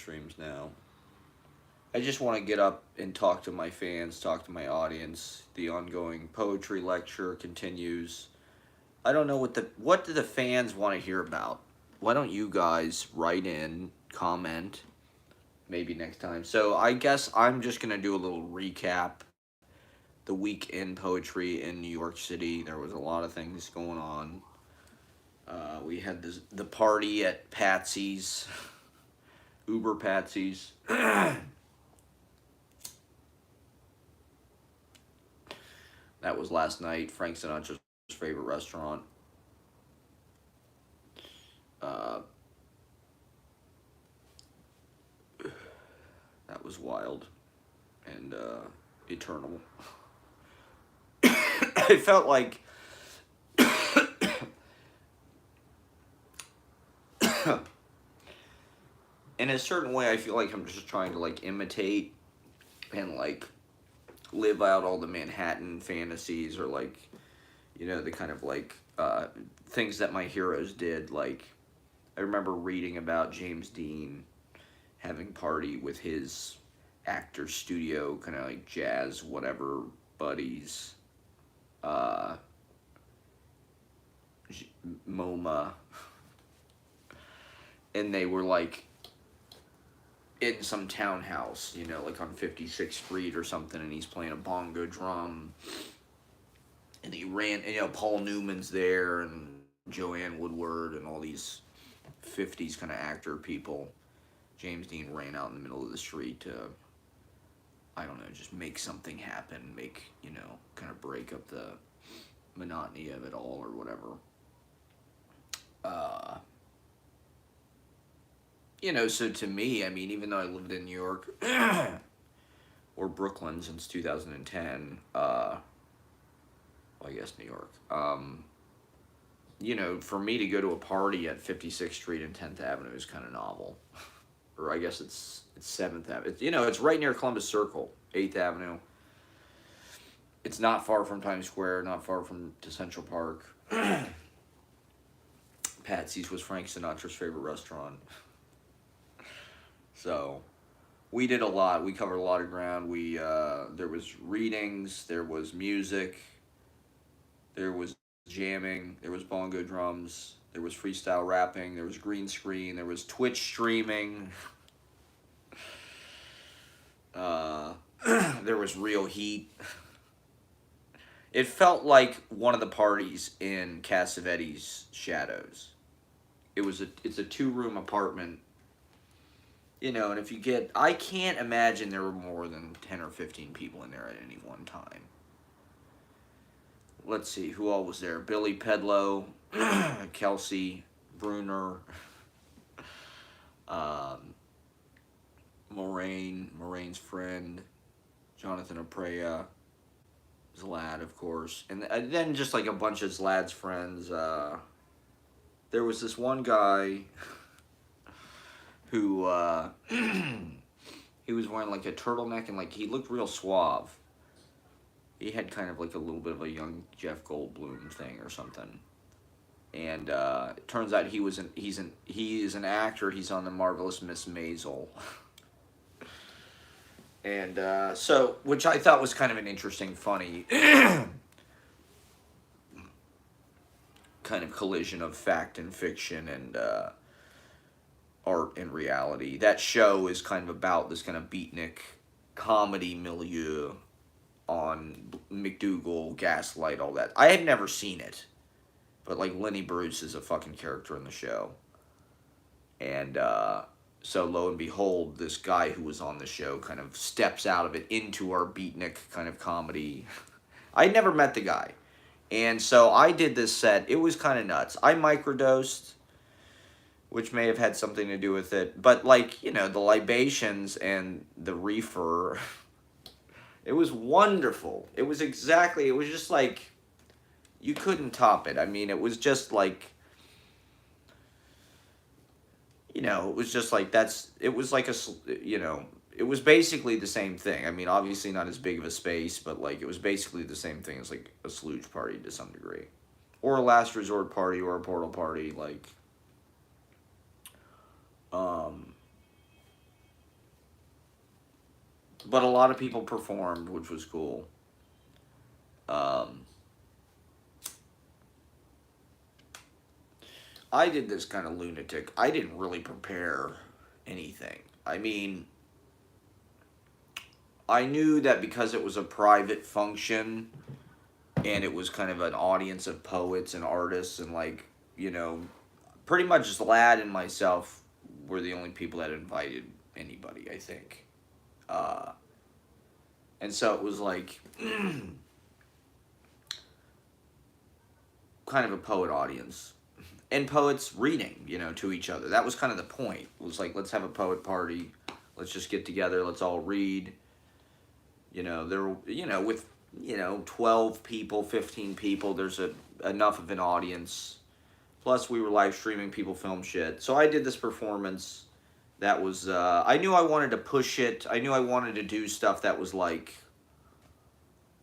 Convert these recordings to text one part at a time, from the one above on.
streams now. I just want to get up and talk to my fans, talk to my audience. The ongoing poetry lecture continues. I don't know what do the fans want to hear about. Why don't you guys write in, comment, maybe next time. So I guess I'm just gonna do a little recap. The week in poetry in New York City. There was a lot of things going on. We had the party at Patsy's, Uber Patsy's. That was last night. Frank Sinatra's favorite restaurant. That was wild and eternal. I felt like in a certain way I feel like I'm just trying to like imitate and like live out all the Manhattan fantasies or like the kind of like things that my heroes did. Like I remember reading about James Dean having party with his actor studio kind of like jazz whatever buddies, MoMA, and they were like in some townhouse, like on 56th Street or something, and he's playing a bongo drum, and he ran, and Paul Newman's there, and Joanne Woodward, and all these 50s kind of actor people. James Dean ran out in the middle of the street to, I don't know, just make something happen, kind of break up the monotony of it all or whatever. So to me, I mean, even though I lived in New York or Brooklyn since 2010, well, I guess New York, for me to go to a party at 56th Street and 10th Avenue is kind of novel. Or I guess it's 7th Avenue. It's right near Columbus Circle, 8th Avenue. It's not far from Times Square, not far from to Central Park. Patsy's was Frank Sinatra's favorite restaurant. So, we did a lot. We covered a lot of ground. There was readings, there was music, there was jamming, there was bongo drums, there was freestyle rapping, there was green screen, there was Twitch streaming, there was real heat. It felt like one of the parties in Cassavetes' Shadows. It's a 2-room apartment, and if you I can't imagine there were more than 10 or 15 people in there at any one time. Let's see, who all was there? Billy Pedlow, Kelsey Bruner, Moraine's friend, Jonathan Aprea, Zlad, of course. And then just like a bunch of Zlad's friends. There was this one guy who he was wearing like a turtleneck and like he looked real suave. He had kind of like a little bit of a young Jeff Goldblum thing or something. And it turns out he is an actor. He's on The Marvelous Miss Maisel. And so, which I thought was kind of an interesting, funny kind of collision of fact and fiction and art and reality. That show is kind of about this kind of beatnik comedy milieu on McDougal, Gaslight, all that. I had never seen it, but like Lenny Bruce is a fucking character in the show. And so lo and behold, this guy who was on the show kind of steps out of it into our beatnik kind of comedy. I'd never met the guy. And so I did this set. It was kind of nuts. I microdosed, which may have had something to do with it. But like, the libations and the reefer, it was wonderful. It was just like, you couldn't top it. I mean, it was just like, it was just like, it was like it was basically the same thing. I mean, obviously not as big of a space, but like, it was basically the same thing as like a sludge party to some degree. Or a last resort party or a portal party, like, but a lot of people performed, which was cool. Um, I did this kind of lunatic. I didn't really prepare anything. I mean, I knew that because it was a private function and it was kind of an audience of poets and artists and like, you know, pretty much Zlad and myself were the only people that invited anybody, I think. Uh, and so it was like kind of a poet audience. And poets reading, you know, to each other. That was kind of the point. It was like, let's have a poet party. Let's just get together. Let's all read. You know, there, you know, with, 12 people, 15 people, there's enough of an audience. Plus, we were live streaming, people film shit. So I did this performance that was, I knew I wanted to push it. I knew I wanted to do stuff that was like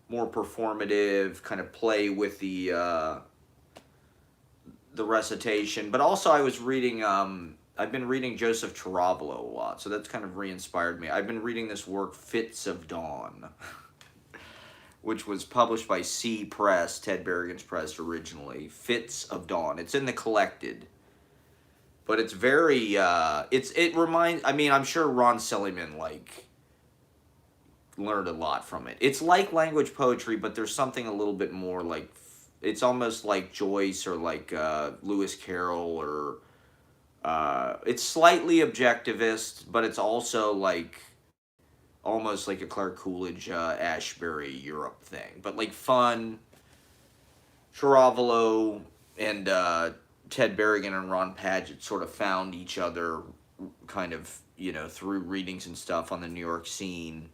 more performative, kind of play with the recitation. But also I was reading, I've been reading Joseph Taravalo a lot. So that's kind of re-inspired me. I've been reading this work, Fits of Dawn. Which was published by C Press, Ted Berrigan's press originally. Fits of Dawn. It's in the collected. But it's very, it reminds, I mean, I'm sure Ron Silliman, like, learned a lot from it. It's like language poetry, but there's something a little bit more like, it's almost like Joyce or like Lewis Carroll or, it's slightly objectivist, but it's also like, almost like a Clark Coolidge, Ashbery Europe thing, but like fun. Taravalo and Ted Berrigan and Ron Padgett sort of found each other kind of, through readings and stuff on the New York scene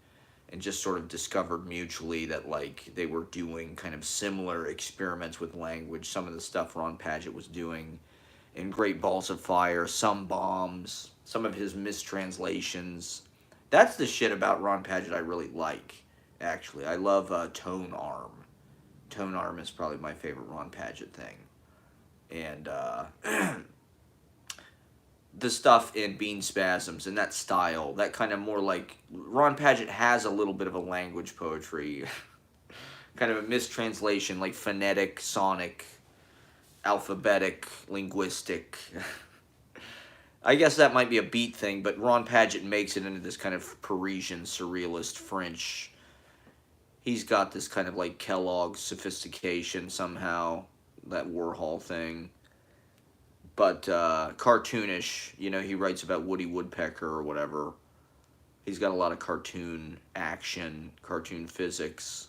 and just sort of discovered mutually that like they were doing kind of similar experiments with language. Some of the stuff Ron Padgett was doing in Great Balls of Fire, some bombs, some of his mistranslations. That's the shit about Ron Padgett I really like, actually. I love Tone Arm. Tone Arm is probably my favorite Ron Padgett thing. And the stuff in Bean Spasms and that style, that kind of more like... Ron Padgett has a little bit of a language poetry. Kind of a mistranslation, like phonetic, sonic, alphabetic, linguistic... I guess that might be a beat thing, but Ron Padgett makes it into this kind of Parisian, surrealist, French. He's got this kind of like Kellogg sophistication somehow, that Warhol thing. But cartoonish, he writes about Woody Woodpecker or whatever. He's got a lot of cartoon action, cartoon physics.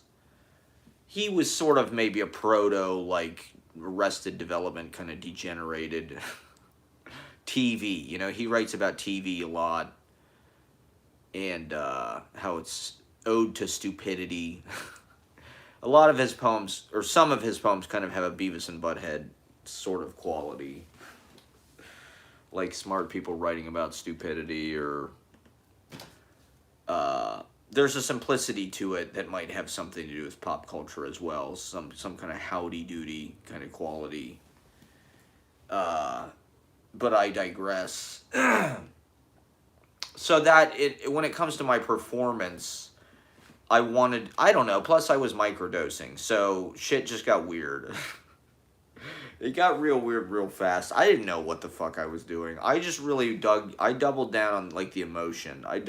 He was sort of maybe a proto, like, Arrested Development kind of degenerated... TV, he writes about TV a lot, and how it's ode to stupidity. A lot of his poems, or some of his poems, kind of have a Beavis and Butthead sort of quality. Like smart people writing about stupidity, or there's a simplicity to it that might have something to do with pop culture as well. Some kind of howdy-doody kind of quality. But I digress. So that, when it comes to my performance, I don't know, plus I was microdosing, so shit just got weird. It got real weird real fast. I didn't know what the fuck I was doing. I just really doubled down on, like, the emotion. I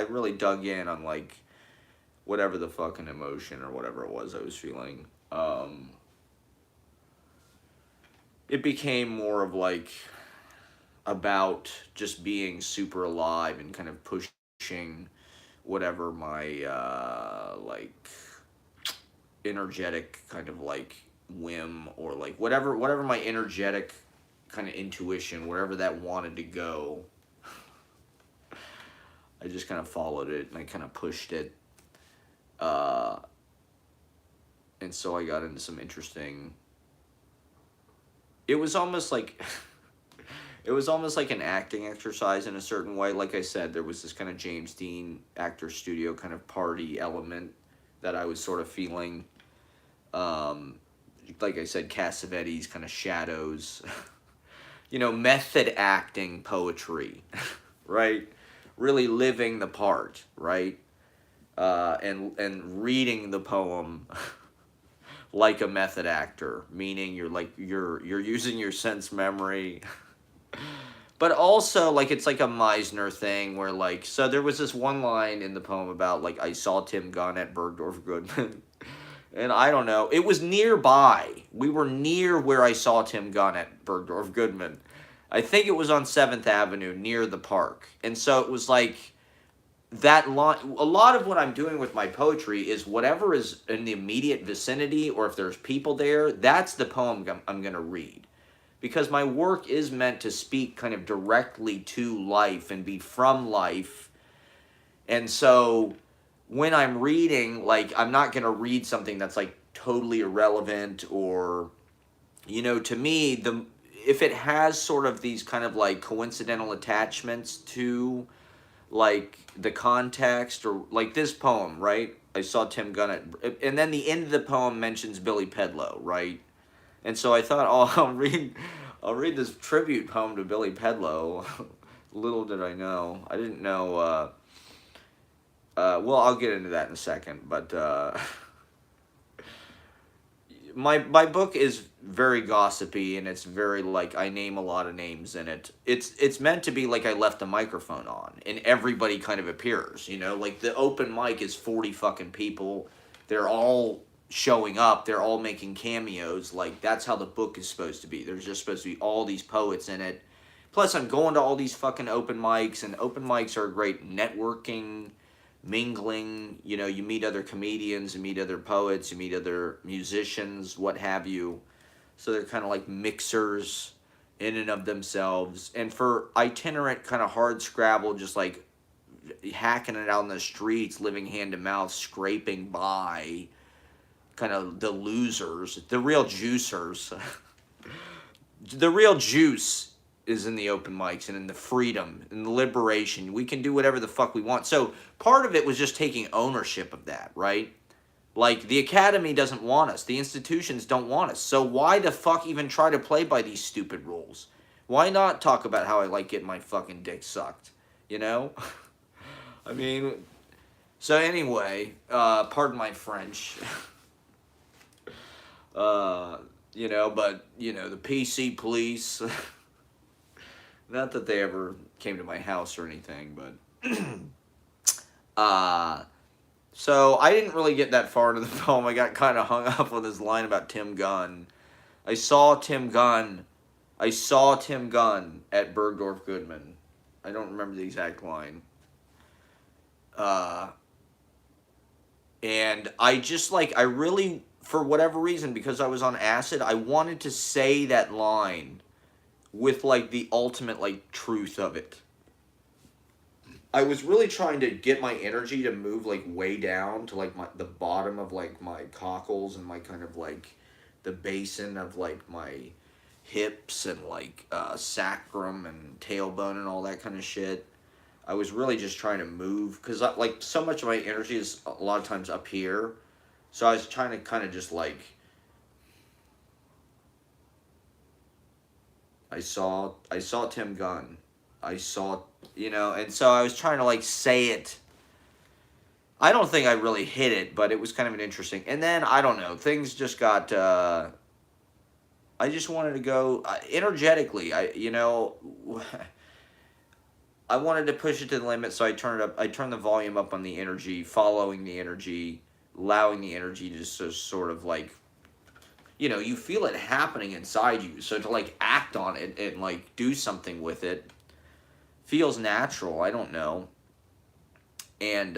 really dug in on, like, whatever the fucking emotion or whatever it was I was feeling. It became more of, like... about just being super alive and kind of pushing whatever my, like, energetic kind of, like, whim or, like, whatever my energetic kind of intuition, wherever that wanted to go, I just kind of followed it and I kind of pushed it. And so I got into some interesting... It was almost like... It was almost like an acting exercise in a certain way. Like I said, there was this kind of James Dean actor studio kind of party element that I was sort of feeling. Like I said, Cassavetes, kind of shadows. Method acting poetry, right? Really living the part, right? and reading the poem like a method actor, meaning you're using your sense memory. But also, like, it's like a Meisner thing where, like, so there was this one line in the poem about, like, I saw Tim Gunn at Bergdorf Goodman. And I don't know, it was nearby. We were near where I saw Tim Gunn at Bergdorf Goodman. I think it was on 7th Avenue near the park. And so it was like that line. A lot of what I'm doing with my poetry is whatever is in the immediate vicinity, or if there's people there, that's the poem I'm going to read. Because my work is meant to speak kind of directly to life and be from life. And so when I'm reading, like, I'm not going to read something that's like totally irrelevant, or, you know, to me, if it has sort of these kind of like coincidental attachments to like the context, or like this poem, right? I saw Tim Gunn and then the end of the poem mentions Billy Pedlow, right? And so I thought, oh, I'll read this tribute poem to Billy Pedlow. Little did I know. I didn't know. Well, I'll get into that in a second. But my book is very gossipy, and it's very like I name a lot of names in it. It's meant to be like I left the microphone on, and everybody kind of appears. You know, like the open mic is 40 fucking people. They're all showing up. They're all making cameos. Like, that's how the book is supposed to be. There's just supposed to be all these poets in it. Plus, I'm going to all these fucking open mics, and open mics are a great networking, mingling. You know, you meet other comedians, you meet other poets, you meet other musicians, what have you. So they're kind of like mixers in and of themselves. And for itinerant kind of hard scrabble, just like hacking it out in the streets, living hand to mouth, scraping by, kind of the losers, the real juicers. The real juice is in the open mics and in the freedom and the liberation. We can do whatever the fuck we want. So part of it was just taking ownership of that, right? Like, the academy doesn't want us. The institutions don't want us. So why the fuck even try to play by these stupid rules? Why not talk about how I like getting my fucking dick sucked? You know? I mean, so anyway, pardon my French. You know, but, you know, the PC police, not that they ever came to my house or anything, but, so I didn't really get that far into the poem. I got kind of hung up on this line about Tim Gunn. I saw Tim Gunn at Bergdorf Goodman. I don't remember the exact line. And I just, like, I really, for whatever reason, because I was on acid, I wanted to say that line with, like, the ultimate, like, truth of it. I was really trying to get my energy to move, like, way down to, like, the bottom of, like, my cockles and my kind of, like, the basin of, like, my hips and, like, sacrum and tailbone and all that kind of shit. I was really just trying to move, because, like, so much of my energy is a lot of times up here. So I was trying to kind of just, like, I saw Tim Gunn. I saw, you know, and so I was trying to, like, say it. I don't think I really hit it, but it was kind of an interesting. And then, I don't know, things just got, I just wanted to go, energetically, you know, I wanted to push it to the limit, so I turned the volume up on the energy, following the energy, allowing the energy to just sort of, like, you know, you feel it happening inside you, so to, like, act on it and, like, do something with it feels natural. I don't know. And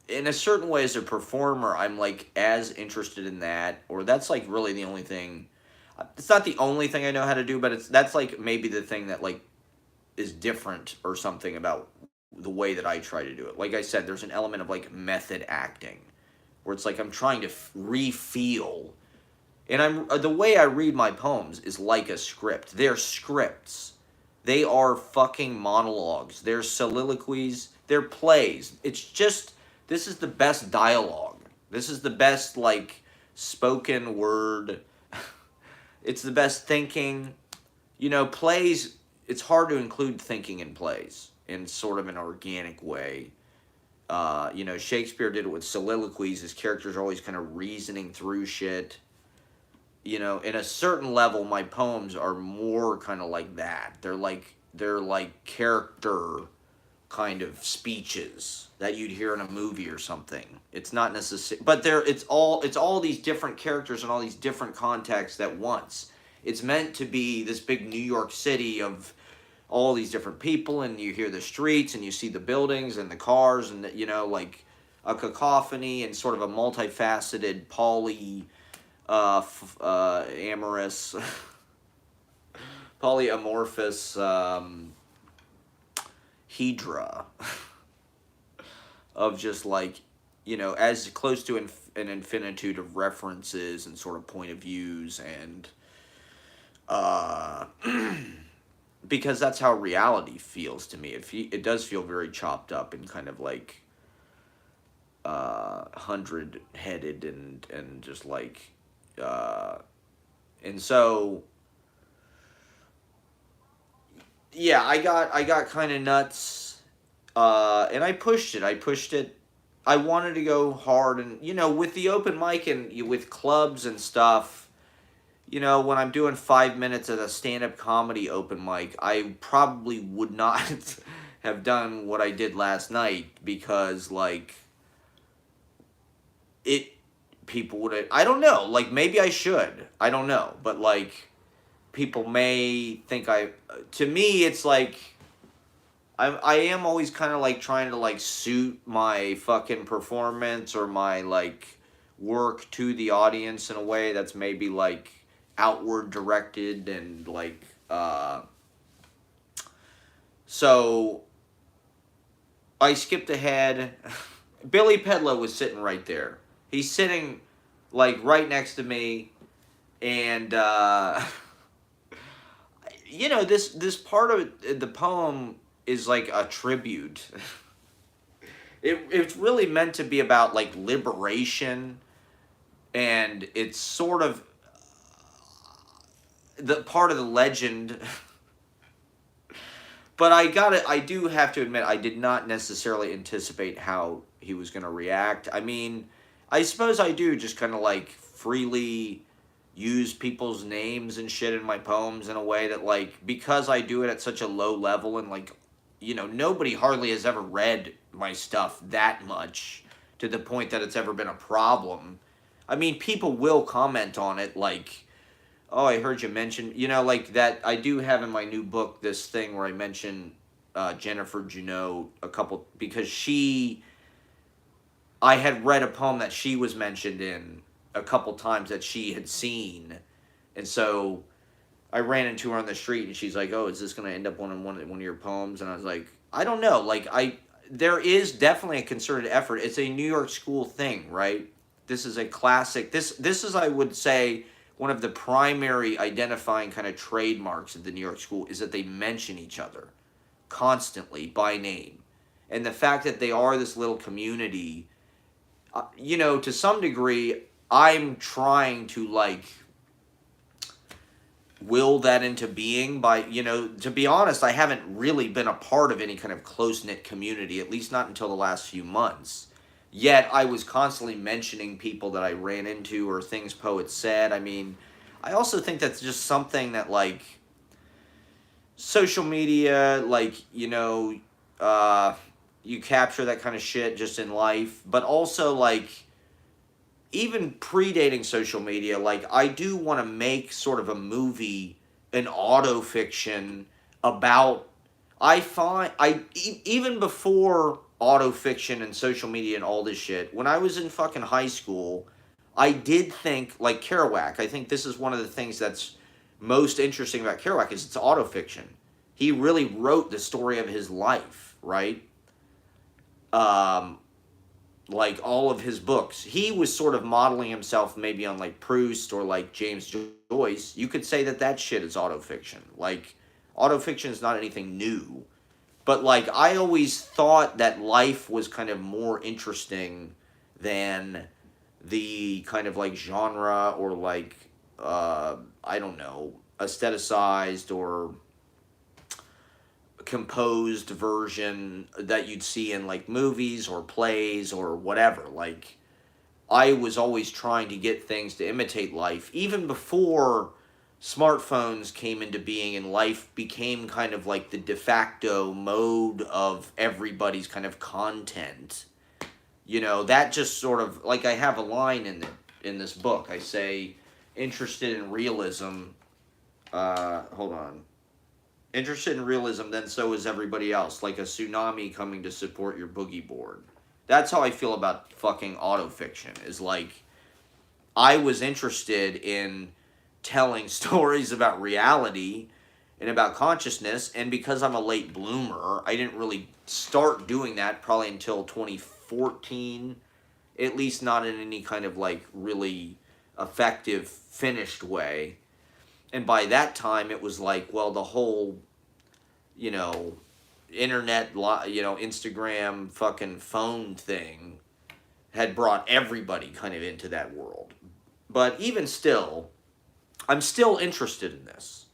in a certain way, as a performer, I'm, like, as interested in that, or that's, like, really the only thing. It's not the only thing I know how to do, but that's, like, maybe the thing that, like, is different or something about the way that I try to do it. Like I said, there's an element of, like, method acting, where it's like I'm trying to re-feel. And the way I read my poems is like a script. They're scripts. They are fucking monologues. They're soliloquies. They're plays. It's just, this is the best dialogue. This is the best, like, spoken word. It's the best thinking. You know, plays, it's hard to include thinking in plays in sort of an organic way. You know, Shakespeare did it with soliloquies. His characters are always kind of reasoning through shit. You know, in a certain level, my poems are more kind of like that. They're like character kind of speeches that you'd hear in a movie or something. It's not necessary, but it's all these different characters and all these different contexts at once. It's meant to be this big New York City of all these different people, and you hear the streets and you see the buildings and the cars, and you know, like a cacophony and sort of a multifaceted amorous polyamorphous hedra of just like, you know, as close to an infinitude of references and sort of point of views, and uh because that's how reality feels to me. It does feel very chopped up and kind of like hundred headed, and just like uh and so yeah, I got kind of nuts, and I pushed it. I wanted to go hard, and you know, with the open mic and with clubs and stuff, you know, when I'm doing 5 minutes at a stand-up comedy open mic, I probably would not have done what I did last night, because like it people would have, I don't know, like maybe I should, I don't know, but like people may think to me it's like I am always kind of like trying to like suit my fucking performance or my like work to the audience in a way that's maybe like outward directed, and like so I skipped ahead. Billy Pedlow was sitting right there. He's sitting like right next to me, and you know, this part of the poem is like a tribute. It's really meant to be about like liberation, and it's sort of the part of the legend. But I do have to admit, I did not necessarily anticipate how he was going to react. I mean, I suppose I do just kind of like freely use people's names and shit in my poems in a way that, like, because I do it at such a low level, and like, you know, nobody hardly has ever read my stuff that much to the point that it's ever been a problem. I mean, people will comment on it, like, oh, I heard you mention, you know, like that. I do have in my new book this thing where I mention Jennifer Juneau a couple, because I had read a poem that she was mentioned in a couple times that she had seen, and so I ran into her on the street, and she's like, "Oh, is this going to end up on one of your poems?" And I was like, "I don't know. Like, there is definitely a concerted effort. It's a New York school thing, right? This is a classic. This is, I would say, one of the primary identifying kind of trademarks of the New York school is that they mention each other constantly by name, and the fact that they are this little community, you know, to some degree, I'm trying to like will that into being by, you know, to be honest, I haven't really been a part of any kind of close-knit community, at least not until the last few months. Yet I was constantly mentioning people that I ran into or things poets said. I mean, I also think that's just something that, like, social media, like, you know, you capture that kind of shit just in life. But also, like, even predating social media, like, I do want to make sort of a movie, an autofiction about, even before autofiction and social media and all this shit, when I was in fucking high school, I did think, like, Kerouac, I think this is one of the things that's most interesting about Kerouac is it's autofiction. He really wrote the story of his life, right? Um, like all of his books. He was sort of modeling himself maybe on like Proust or like James Joyce. You could say that that shit is autofiction. Like, autofiction is not anything new. But like, I always thought that life was kind of more interesting than the kind of like genre or like, I don't know, aestheticized or composed version that you'd see in like movies or plays or whatever. Like, I was always trying to get things to imitate life, even before smartphones came into being and life became kind of like the de facto mode of everybody's kind of content. You know, that just sort of, like, I have a line in this book. I say, interested in realism, hold on. Interested in realism, then so is everybody else, like a tsunami coming to support your boogie board. That's how I feel about fucking autofiction, is like, I was interested in telling stories about reality and about consciousness, and because I'm a late bloomer, I didn't really start doing that probably until 2014, at least not in any kind of like really effective, finished way. And by that time, it was like, well, the whole, you know, internet, you know, Instagram, fucking phone thing had brought everybody kind of into that world. But even still, I'm still interested in this.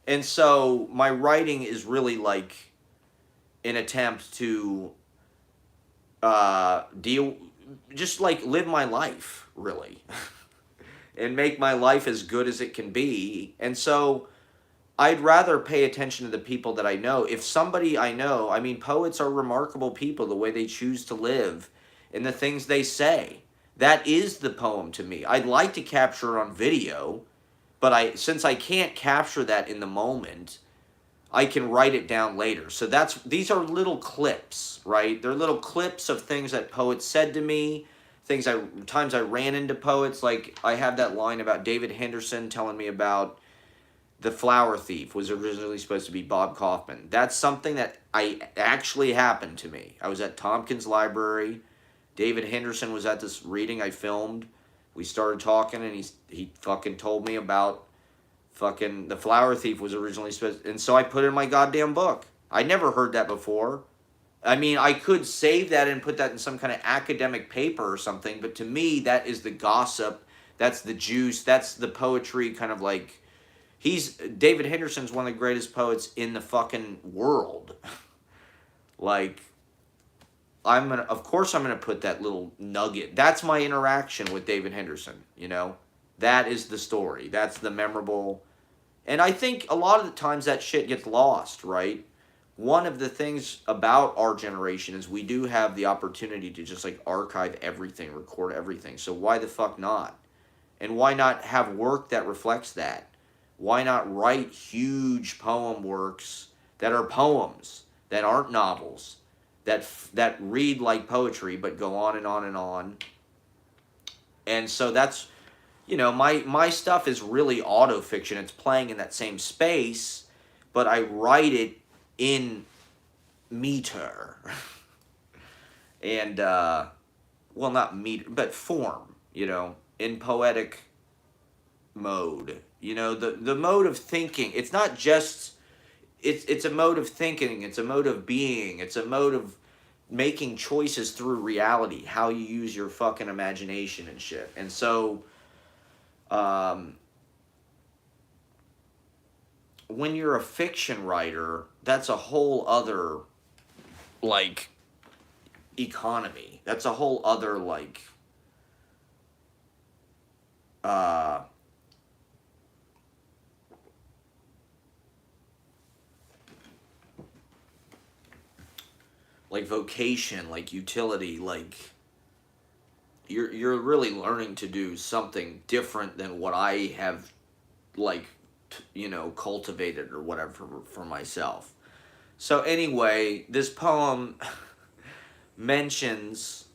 And so my writing is really like an attempt to just like live my life, really. And make my life as good as it can be. And so I'd rather pay attention to the people that I know. If somebody I know, I mean, poets are remarkable people, the way they choose to live and the things they say. That is the poem to me. I'd like to capture it on video, but since I can't capture that in the moment, I can write it down later. So these are little clips, right? They're little clips of things that poets said to me, times I ran into poets. Like, I have that line about David Henderson telling me about The Flower Thief was originally supposed to be Bob Kaufman. That's something that actually happened to me. I was at Tompkins Library. David Henderson was at this reading I filmed. We started talking, and he fucking told me about fucking The Flower Thief was originally supposed, and so I put it in my goddamn book. I never heard that before. I mean, I could save that and put that in some kind of academic paper or something, but to me, that is the gossip, that's the juice, that's the poetry, kind of like, David Henderson's one of the greatest poets in the fucking world. Like, of course I'm gonna put that little nugget. That's my interaction with David Henderson, you know? That is the story. That's the memorable, and I think a lot of the times that shit gets lost, right? One of the things about our generation is we do have the opportunity to just like archive everything, record everything. So why the fuck not? And why not have work that reflects that? Why not write huge poem works that are poems, that aren't novels, that read like poetry but go on and on and on? And so that's, you know, my stuff is really autofiction. It's playing in that same space, but I write it in meter. And, well, not meter, but form, you know, in poetic mode. You know, the mode of thinking, it's not just, it's a mode of thinking, it's a mode of being, it's a mode of making choices through reality, how you use your fucking imagination and shit. And so, when you're a fiction writer, that's a whole other, like, economy. That's a whole other, like, vocation, like utility, like you're really learning to do something different than what I have, like, you know, cultivated or whatever for myself. So anyway, this poem mentions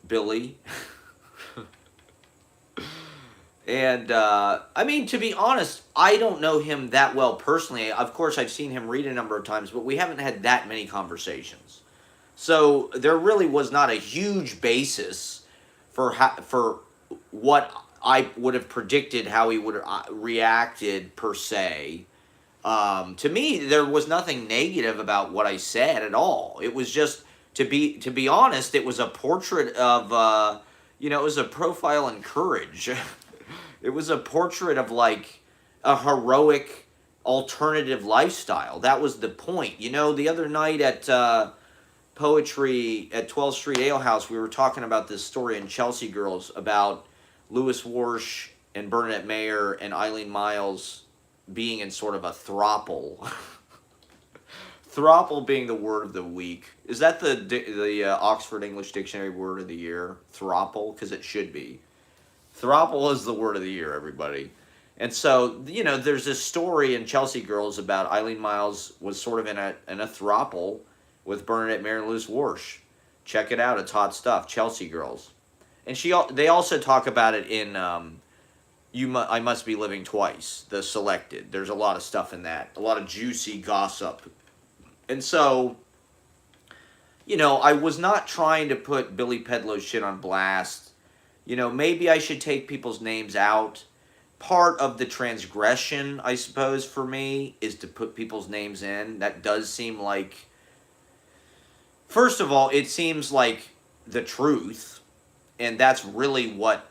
Billy. And, I mean, to be honest, I don't know him that well personally. Of course, I've seen him read a number of times, but we haven't had that many conversations. So there really was not a huge basis for what I would have predicted how he would have reacted, per se. To me, there was nothing negative about what I said at all. It was just, to be honest, it was a portrait of, you know, it was a profile in courage. It was a portrait of, like, a heroic alternative lifestyle. That was the point. You know, the other night at Poetry at 12th Street Ale House, we were talking about this story in Chelsea Girls about Louis Warsh and Bernadette Mayer and Eileen Miles being in sort of a throuple. Throuple being the word of the week. Is that the Oxford English Dictionary word of the year? Throuple? Because it should be. Throuple is the word of the year, everybody. And so, you know, there's this story in Chelsea Girls about Eileen Miles was sort of in a throuple with Bernadette Mayer and Louis Warsh. Check it out. It's hot stuff. Chelsea Girls. And they also talk about it in I Must Be Living Twice, the selected. There's a lot of stuff in that. A lot of juicy gossip. And so, you know, I was not trying to put Billy Pedlow's shit on blast. You know, maybe I should take people's names out. Part of the transgression, I suppose, for me, is to put people's names in. That does seem like... First of all, it seems like the truth, and that's really what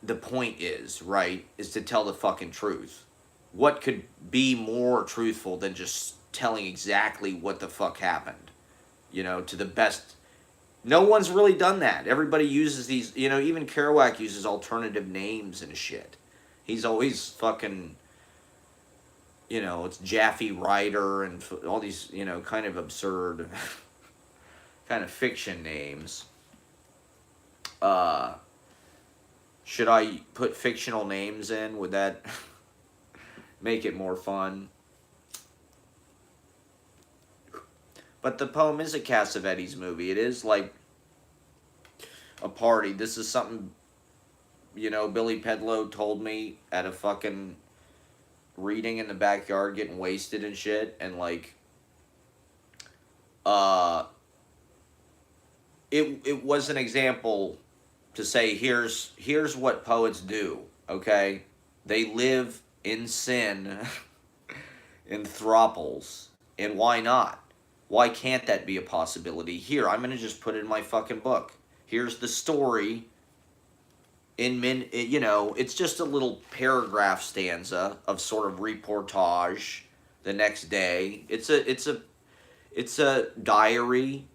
the point is, right? Is to tell the fucking truth. What could be more truthful than just telling exactly what the fuck happened? You know, to the best... No one's really done that. Everybody uses these, you know, even Kerouac uses alternative names and shit. He's always fucking, you know, it's Jaffe Ryder and all these, you know, kind of absurd kind of fiction names. Should I put fictional names in? Would that make it more fun? But the poem is a Cassavetes movie. It is like a party. This is something, you know, Billy Pedlow told me at a fucking reading in the backyard, getting wasted and shit. And like, it was an example to say, here's what poets do, okay? They live in sin, in throuples. And why not? Why can't that be a possibility? Here, I'm going to just put it in my fucking book. Here's the story. You know, it's just a little paragraph stanza of sort of reportage the next day. It's a diary.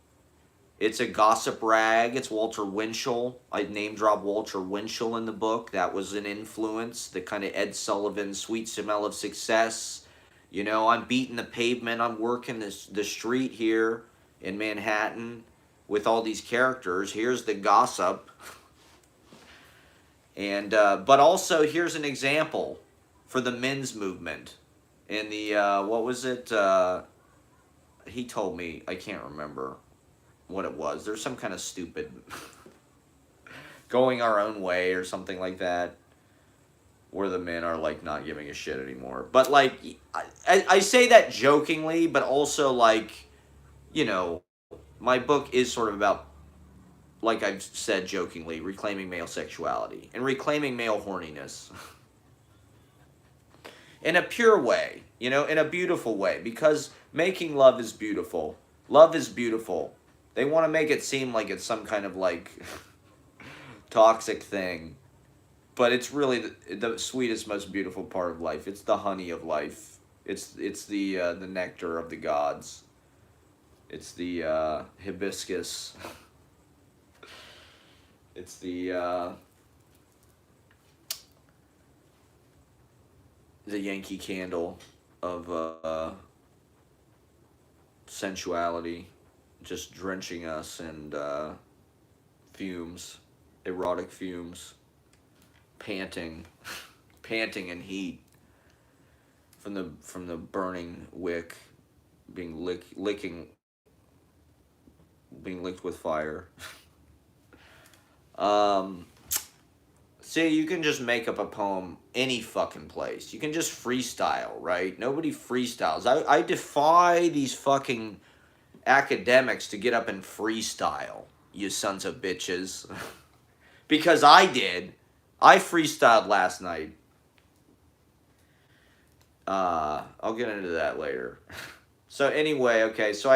It's a gossip rag. It's Walter Winchell. I name drop Walter Winchell in the book. That was an influence. The kind of Ed Sullivan Sweet Smell of Success. You know, I'm beating the pavement. I'm working the street here in Manhattan with all these characters. Here's the gossip. And but also, here's an example for the men's movement. In the, what was it? He told me, I can't remember what it was. There's some kind of stupid going our own way or something like that, where the men are like not giving a shit anymore. But like, I say that jokingly, but also like, you know, my book is sort of about, like I've said jokingly, reclaiming male sexuality and reclaiming male horniness in a pure way, you know, in a beautiful way, because making love is beautiful. Love is beautiful. They want to make it seem like it's some kind of like toxic thing. But it's really the sweetest, most beautiful part of life. It's the honey of life. It's the nectar of the gods. It's the hibiscus. It's the Yankee Candle of sensuality, just drenching us in fumes, erotic fumes. Panting in heat from the burning wick, being licked with fire. See, you can just make up a poem any fucking place. You can just freestyle, right? Nobody freestyles. I defy these fucking academics to get up and freestyle, you sons of bitches. Because I did. I freestyled last night. I'll get into that later. So anyway, okay, so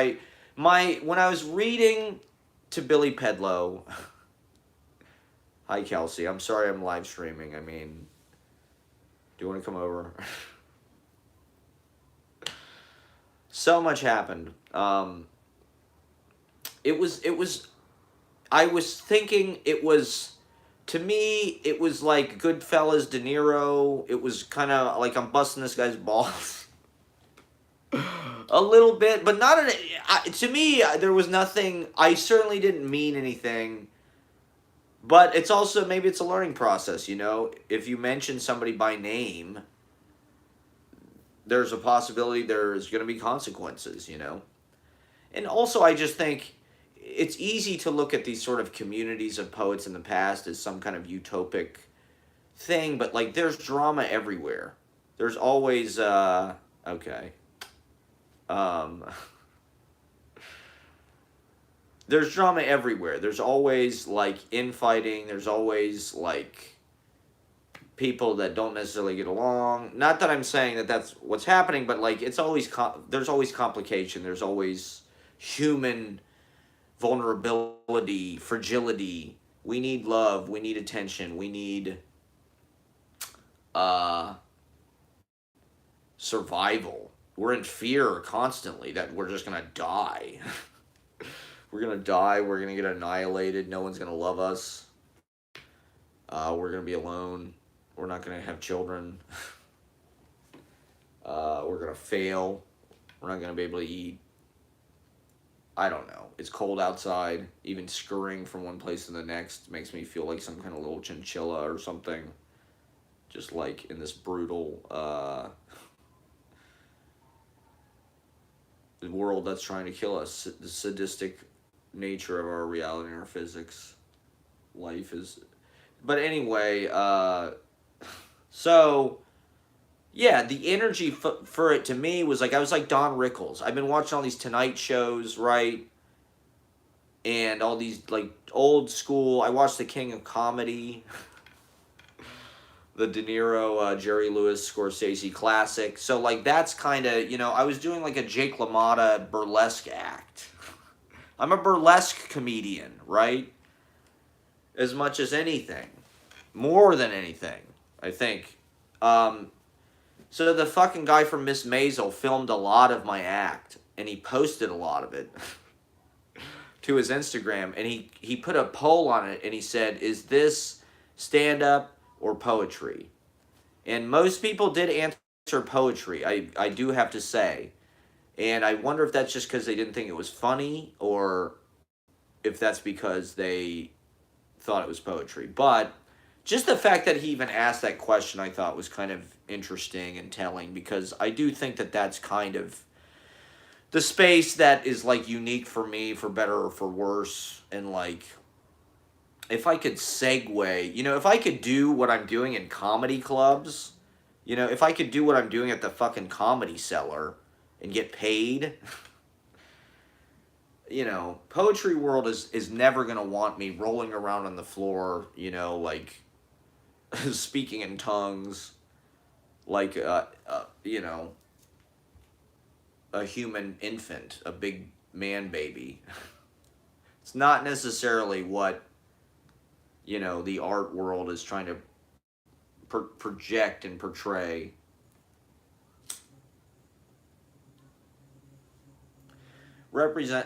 when I was reading to Billy Pedlow, hi Kelsey, I'm sorry I'm live streaming. I mean, do you want to come over? So much happened. I was thinking it was, to me, it was like Goodfellas, De Niro. It was kind of like I'm busting this guy's balls. A little bit, but not in to me, there was nothing, I certainly didn't mean anything, but it's also, maybe it's a learning process, you know? If you mention somebody by name, there's a possibility there's going to be consequences, you know? And also, I just think it's easy to look at these sort of communities of poets in the past as some kind of utopic thing, but like there's drama everywhere. There's always okay. Um there's drama everywhere. There's always like infighting, there's always like people that don't necessarily get along. Not that I'm saying that that's what's happening, but like it's always there's always complication, there's always human vulnerability, fragility. We need love, we need attention, we need uh survival. We're in fear constantly that we're just gonna die. We're gonna die, we're gonna get annihilated, no one's gonna love us. We're gonna be alone, we're not gonna have children. We're gonna fail, we're not gonna be able to eat. I don't know. It's cold outside. Even scurrying from one place to the next makes me feel like some kind of little chinchilla or something. Just like in this brutal world that's trying to kill us. The sadistic nature of our reality and our physics. Life is. But anyway, so yeah, the energy for it to me was like, I was like Don Rickles. I've been watching all these Tonight shows, right? And all these like old school. I watched The King of Comedy, the De Niro, Jerry Lewis, Scorsese classic. So like that's kind of, you know, I was doing like a Jake LaMotta burlesque act. I'm a burlesque comedian, right? As much as anything, more than anything, I think. So the fucking guy from Miss Maisel filmed a lot of my act, and he posted a lot of it to his Instagram, and he put a poll on it, and he said, is this stand-up or poetry? And most people did answer poetry, I do have to say. And I wonder if that's just because they didn't think it was funny, or if that's because they thought it was poetry. But just the fact that he even asked that question, I thought was kind of interesting and telling, because I do think that that's kind of the space that is like unique for me, for better or for worse. And like, if I could segue, you know, if I could do what I'm doing in comedy clubs, you know, if I could do what I'm doing at the fucking Comedy Cellar and get paid, you know, poetry world is never going to want me rolling around on the floor, you know, like speaking in tongues, like, you know, a human infant, a big man baby. It's not necessarily what, you know, the art world is trying to project and portray.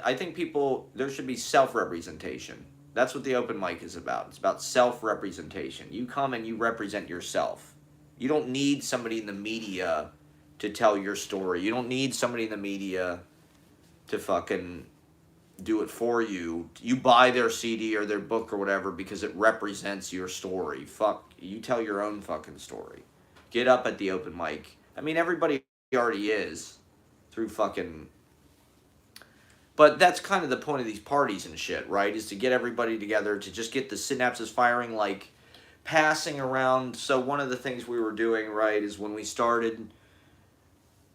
I think people, there should be self-representation. That's what the open mic is about. It's about self-representation. You come and you represent yourself. You don't need somebody in the media to tell your story. You don't need somebody in the media to fucking do it for you. You buy their CD or their book or whatever because it represents your story. Fuck, you tell your own fucking story. Get up at the open mic. I mean, everybody already is through fucking... But that's kind of the point of these parties and shit, right? Is to get everybody together, to just get the synapses firing, like passing around. So one of the things we were doing, right, is when we started,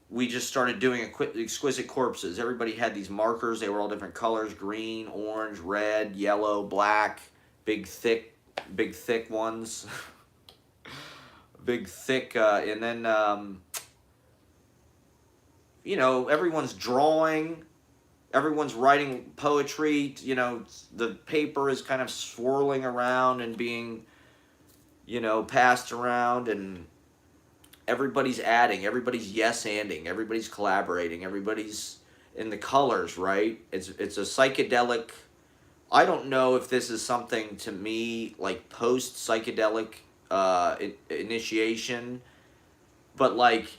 we just started doing exquisite corpses. Everybody had these markers. They were all different colors: green, orange, red, yellow, black. Big thick ones. Big thick, and then you know, everyone's drawing. Everyone's writing poetry, you know, the paper is kind of swirling around and being, you know, passed around, and everybody's adding, everybody's yes-anding, everybody's collaborating, everybody's in the colors, right? It's a psychedelic. I don't know if this is something to me like post psychedelic initiation, but like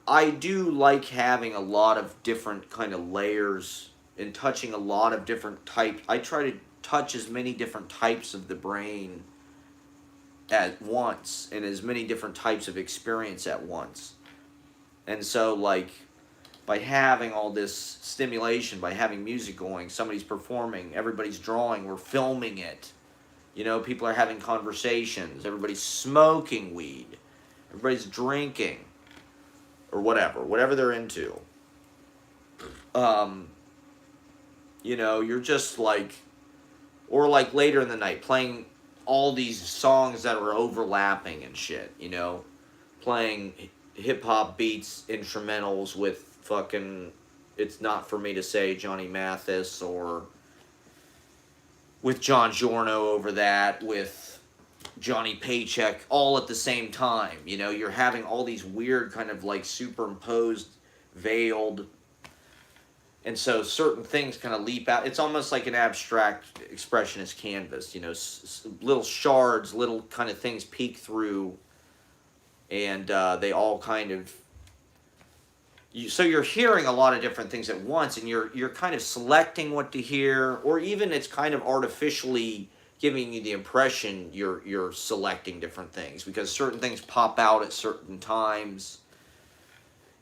I do like having a lot of different kind of layers and touching a lot of different types. I try to touch as many different types of the brain at once and as many different types of experience at once. And so like by having all this stimulation, by having music going, somebody's performing, everybody's drawing, we're filming it. You know, people are having conversations, everybody's smoking weed, everybody's drinking, or whatever they're into. Um, you know, you're just like, or like later in the night, playing all these songs that are overlapping and shit, you know, playing hip hop beats, instrumentals with fucking, it's not for me to say Johnny Mathis, or with John Giorno over that, with Johnny Paycheck, all at the same time. You know, you're having all these weird kind of like superimposed, veiled, and so certain things kind of leap out. It's almost like an abstract expressionist canvas, you know, little shards, little kind of things peek through, and they all kind of, so you're hearing a lot of different things at once, and you're kind of selecting what to hear, or even it's kind of artificially giving you the impression you're selecting different things because certain things pop out at certain times.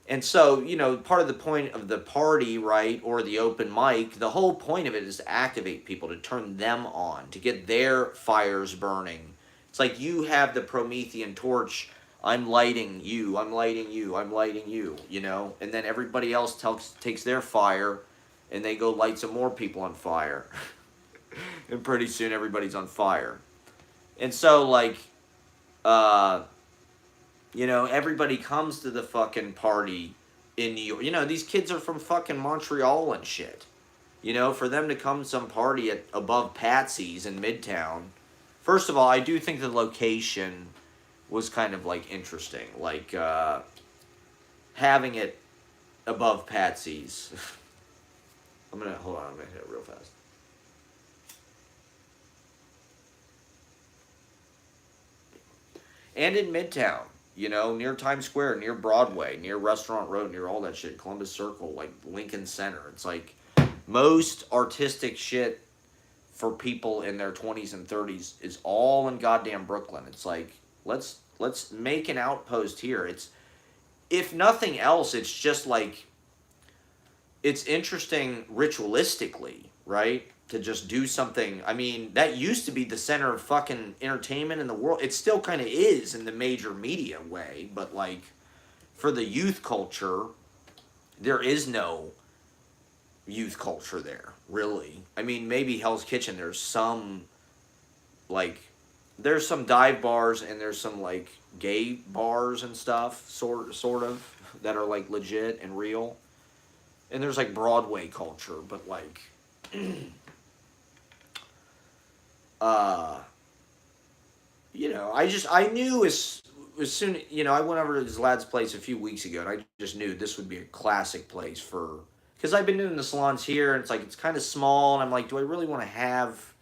And so, you know, part of the point of the party, right, or the open mic, the whole point of it is to activate people, to turn them on, to get their fires burning. It's like you have the Promethean torch. I'm lighting you, I'm lighting you, I'm lighting you, you know? And then everybody else takes their fire, and they go light some more people on fire. And pretty soon everybody's on fire. And so, like, you know, everybody comes to the fucking party in New York. You know, these kids are from fucking Montreal and shit. You know, for them to come to some party at above Patsy's in Midtown. First of all, I do think the location was kind of like interesting. Like having it above Patsy's. Hold on, I'm gonna hit it real fast. And in Midtown, you know, near Times Square, near Broadway, near Restaurant Road, near all that shit, Columbus Circle, like Lincoln Center. It's like most artistic shit for people in their 20s and 30s is all in goddamn Brooklyn. It's like, let's make an outpost here. It's, if nothing else, it's just like, it's interesting ritualistically, right? To just do something. I mean, that used to be the center of fucking entertainment in the world. It still kind of is in the major media way, but like for the youth culture, there is no youth culture there, really. I mean, maybe Hell's Kitchen, there's some like, there's some dive bars and there's some like gay bars and stuff, sort of, that are like legit and real. And there's like Broadway culture, but like you know, I knew as soon, you know, I went over to this lad's place a few weeks ago, and I just knew this would be a classic place for, because I've been doing the salons here, and it's like, it's kind of small, and I'm like, do I really want to have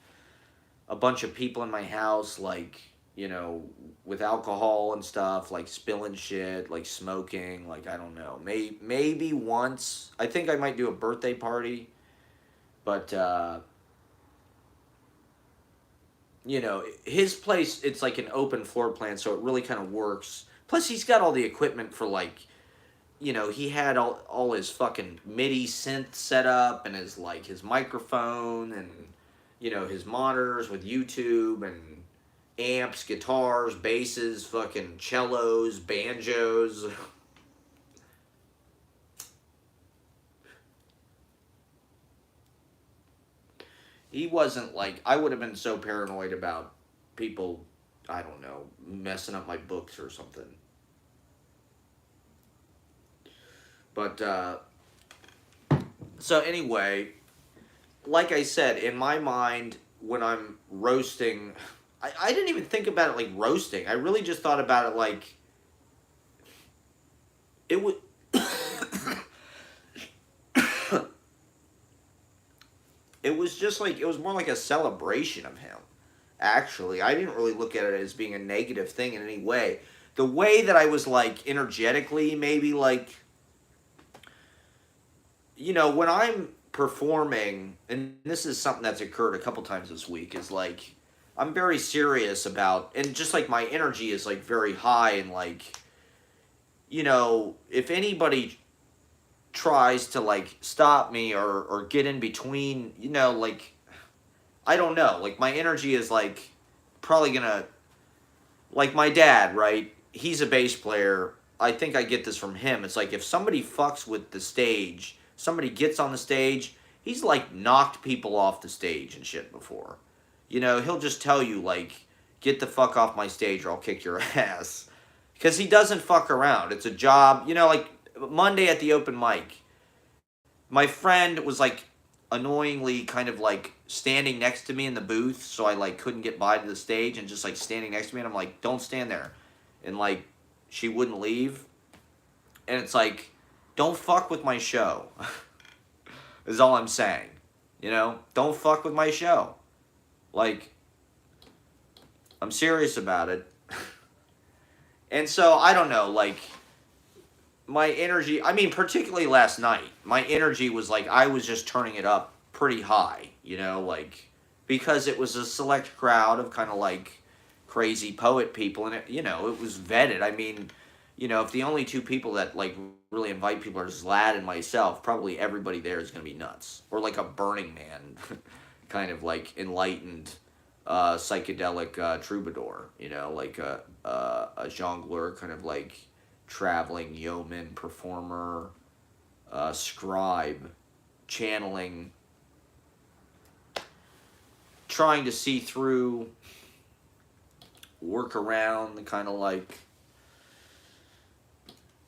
a bunch of people in my house, like, you know, with alcohol and stuff, like spilling shit, like smoking, like, I don't know, maybe once, I think I might do a birthday party, but, you know, his place, it's like an open floor plan, so it really kind of works. Plus, he's got all the equipment for, like, you know, he had all his fucking MIDI synth set up, and his, like, his microphone, and, you know, his monitors with YouTube, and amps, guitars, basses, fucking cellos, banjos. He wasn't like, I would have been so paranoid about people, I don't know, messing up my books or something. But, so anyway, like I said, in my mind, when I'm roasting, I didn't even think about it like roasting. I really just thought about it like, it was it was just like it was more like a celebration of him. Actually, I didn't really look at it as being a negative thing in any way. The way that I was like energetically, maybe like, when I'm performing, and this is something that's occurred a couple times this week, is like I'm very serious about, and just like my energy is like very high, and like, if anybody tries to like stop me or get in between, like, I don't know, like my energy is like probably gonna, like my dad, right? He's a bass player. I think I get this from him. It's like if somebody fucks with the stage, somebody gets on the stage, he's like knocked people off the stage and shit before. He'll just tell you like, get the fuck off my stage or I'll kick your ass. Because he doesn't fuck around. It's a job. Like Monday at the open mic, my friend was like annoyingly kind of like standing next to me in the booth, so I like couldn't get by to the stage, and just like standing next to me, and I'm like, don't stand there. And like she wouldn't leave. And it's like, don't fuck with my show. Is all I'm saying. Don't fuck with my show. Like, I'm serious about it. And so I don't know, like my energy, I mean, particularly last night, my energy was like, I was just turning it up pretty high, like, because it was a select crowd of kind of like crazy poet people, and it was vetted. I mean, if the only two people that like really invite people are Zlad and myself, probably everybody there is going to be nuts. Or like a Burning Man, kind of like enlightened, psychedelic troubadour, like a jongleur, kind of like traveling yeoman, performer, scribe, channeling, trying to see through, work around the kind of like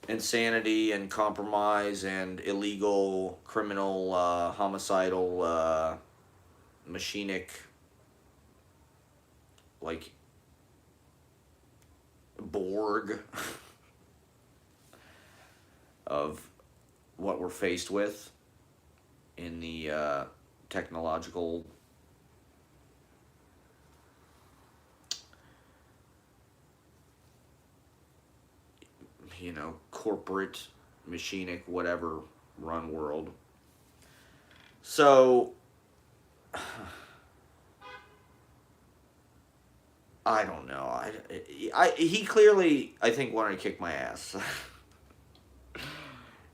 insanity and compromise and illegal, criminal, homicidal, machinic, like Borg of what we're faced with in the technological corporate, machinic, whatever run world. So I don't know. He clearly, I think, wanted to kick my ass.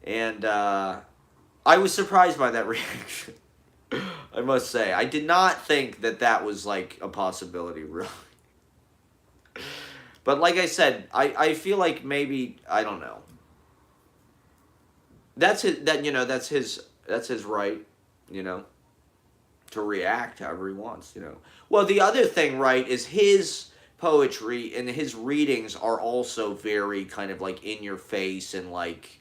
And I was surprised by that reaction. I must say, I did not think that was like a possibility, really. But like I said, I feel like maybe, I don't know. That's his right, to react however he wants, Well, the other thing, right, is his poetry and his readings are also very kind of like in your face and like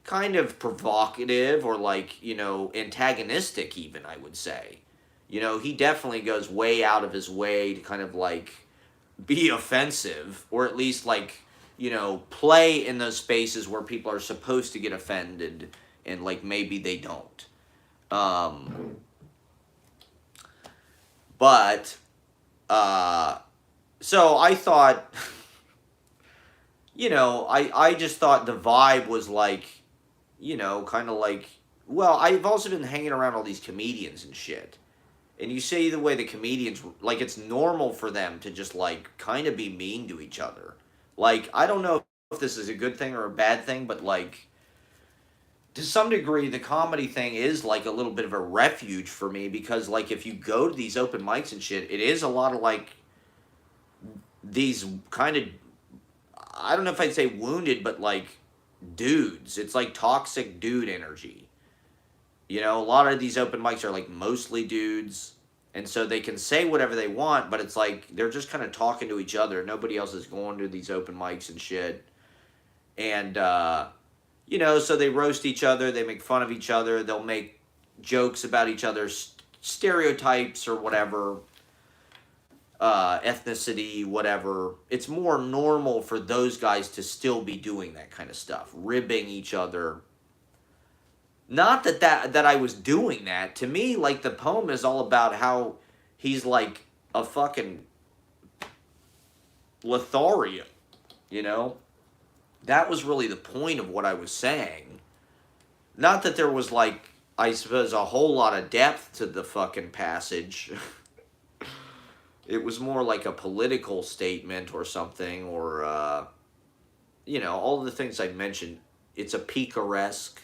kind of provocative or like, antagonistic even, I would say. He definitely goes way out of his way to kind of like be offensive, or at least like, play in those spaces where people are supposed to get offended and like maybe they don't. But so I thought, I just thought the vibe was like, kind of like, well, I've also been hanging around all these comedians and shit. And you see the way the comedians, like, it's normal for them to just, like, kind of be mean to each other. Like, I don't know if this is a good thing or a bad thing, but, like, to some degree, the comedy thing is, like, a little bit of a refuge for me because, like, if you go to these open mics and shit, it is a lot of, like, these kind of, I don't know if I'd say wounded, but, like, dudes. It's, like, toxic dude energy. A lot of these open mics are, like, mostly dudes, and so they can say whatever they want, but it's, like, they're just kind of talking to each other. Nobody else is going to these open mics and shit. And, so they roast each other, they make fun of each other, they'll make jokes about each other's stereotypes or whatever. ethnicity, whatever. It's more normal for those guys to still be doing that kind of stuff, ribbing each other. Not that I was doing that. To me, like, the poem is all about how he's like a fucking Lothario, you know? That was really the point of what I was saying. Not that there was, like, I suppose, a whole lot of depth to the fucking passage. It was more like a political statement or something, or, all the things I mentioned. It's a picaresque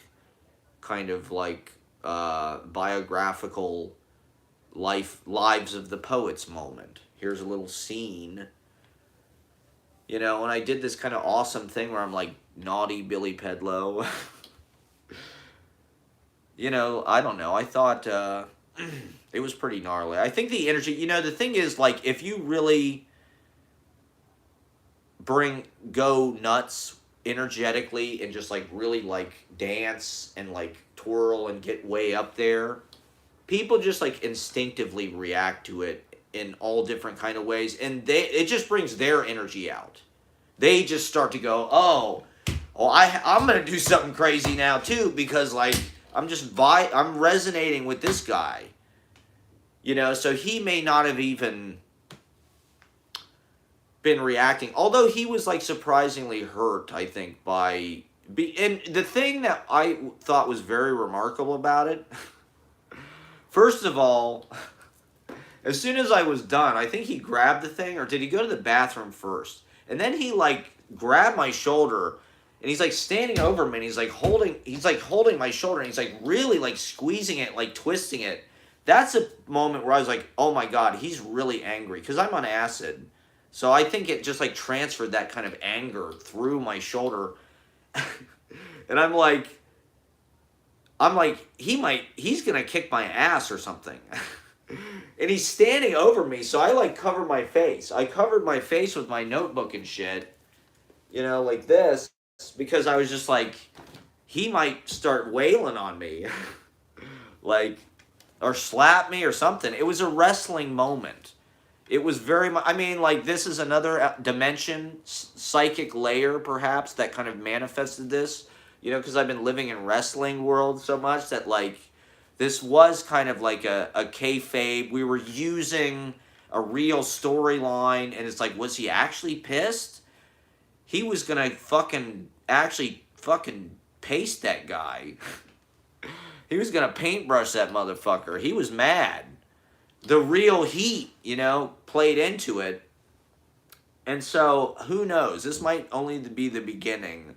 kind of like biographical lives of the poets moment. Here's a little scene. And I did this kind of awesome thing where I'm like naughty Billy Pedlo. I don't know. I thought it was pretty gnarly. I think the energy, the thing is, like, if you really go nuts energetically and just, like, really, like, dance and, like, twirl and get way up there, people just, like, instinctively react to it in all different kind of ways, and it just brings their energy out. They just start to go, I'm gonna do something crazy now too, because, like, I'm resonating with this guy, so he may not have even been reacting, although he was, like, surprisingly hurt, I think, and the thing that I thought was very remarkable about it, first of all, as soon as I was done, I think he grabbed the thing, or did he go to the bathroom first? And then he, like, grabbed my shoulder, and he's, like, standing over me, and he's holding my shoulder, and he's, like, really, like, squeezing it, like, twisting it. That's a moment where I was like, oh my God, he's really angry, because I'm on acid. So I think it just, like, transferred that kind of anger through my shoulder. And I'm like, he's going to kick my ass or something. And he's standing over me, so I, like, cover my face. I covered my face with my notebook and shit, like this, because I was just like, he might start wailing on me. Like, or slap me or something. It was a wrestling moment. It was very much, like, this is another dimension, psychic layer, perhaps, that kind of manifested this, because I've been living in wrestling world so much that, like, this was kind of like a kayfabe. We were using a real storyline, and it's like, was he actually pissed? He was gonna actually paste that guy. He was gonna paintbrush that motherfucker. He was mad. The real heat, played into it. And so, who knows? This might only be the beginning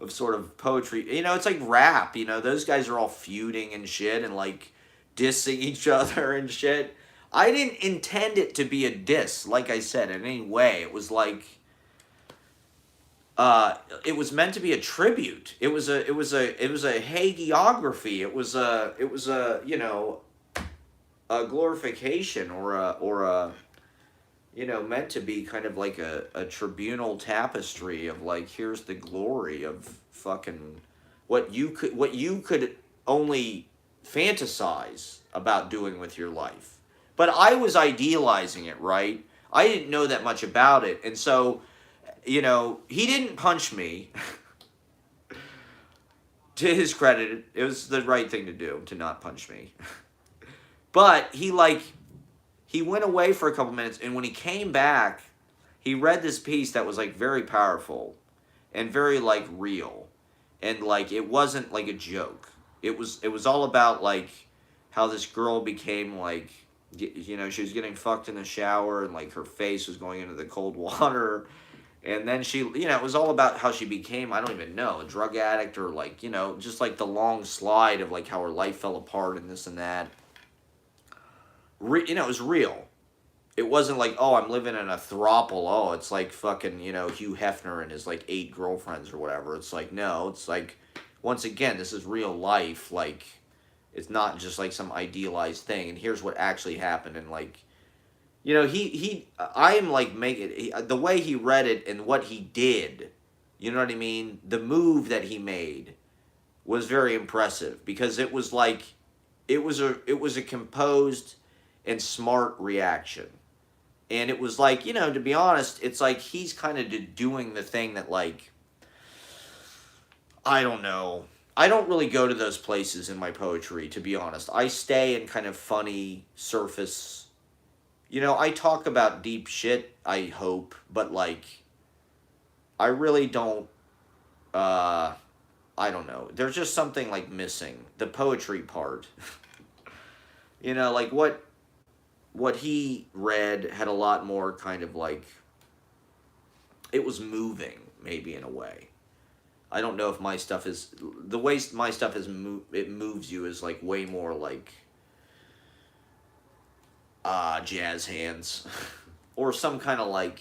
of sort of poetry. It's like rap, those guys are all feuding and shit and, like, dissing each other and shit. I didn't intend it to be a diss, like I said, in any way. It was like, it was meant to be a tribute. It was a hagiography. It was a glorification, or a meant to be kind of like a tribunal tapestry of, like, here's the glory of fucking what you could only fantasize about doing with your life. But I was idealizing it, right? I didn't know that much about it. And so, he didn't punch me. To his credit, it was the right thing to do, to not punch me. But he went away for a couple minutes, and when he came back, he read this piece that was, like, very powerful and very, like, real. And, like, it wasn't, like, a joke. It was all about, like, how this girl became, like, she was getting fucked in the shower, and, like, her face was going into the cold water. And then she, it was all about how she became, I don't even know, a drug addict, or, like, just, like, the long slide of, like, how her life fell apart and this and that. It was real. It wasn't like, oh, I'm living in a throuple. Oh, it's like fucking, Hugh Hefner and his, like, 8 girlfriends or whatever. It's like, no, it's like, once again, this is real life. Like, it's not just, like, some idealized thing. And here's what actually happened. And, like, I am, like, the way he read it and what he did, you know what I mean? The move that he made was very impressive, because it was like, it was a composed and smart reaction. And it was like, to be honest, it's like he's kind of doing the thing that, like, I don't know. I don't really go to those places in my poetry, to be honest. I stay in kind of funny surface. I talk about deep shit, I hope, but, like, I really don't, I don't know. There's just something, like, missing. The poetry part. Like, what he read had a lot more kind of, like, it was moving, maybe, in a way. I don't know if my stuff is, the way my stuff is, it moves you is, like, way more like, jazz hands. Or some kind of, like,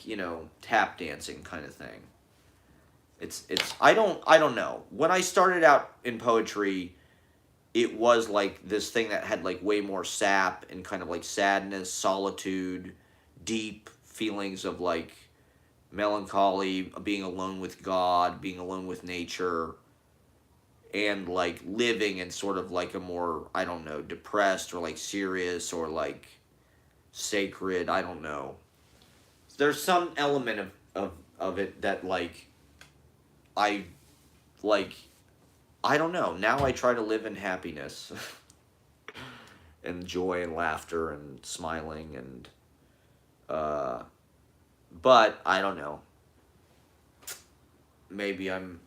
tap dancing kind of thing. I don't know. When I started out in poetry, it was like this thing that had, like, way more sap and kind of, like, sadness, solitude, deep feelings of, like, melancholy, being alone with God, being alone with nature, and, like, living in sort of, like, a more, I don't know, depressed or, like, serious or, like, sacred, I don't know. There's some element of it that, like, I, like, I don't know. Now I try to live in happiness and joy and laughter and smiling and, but I don't know. Maybe I'm,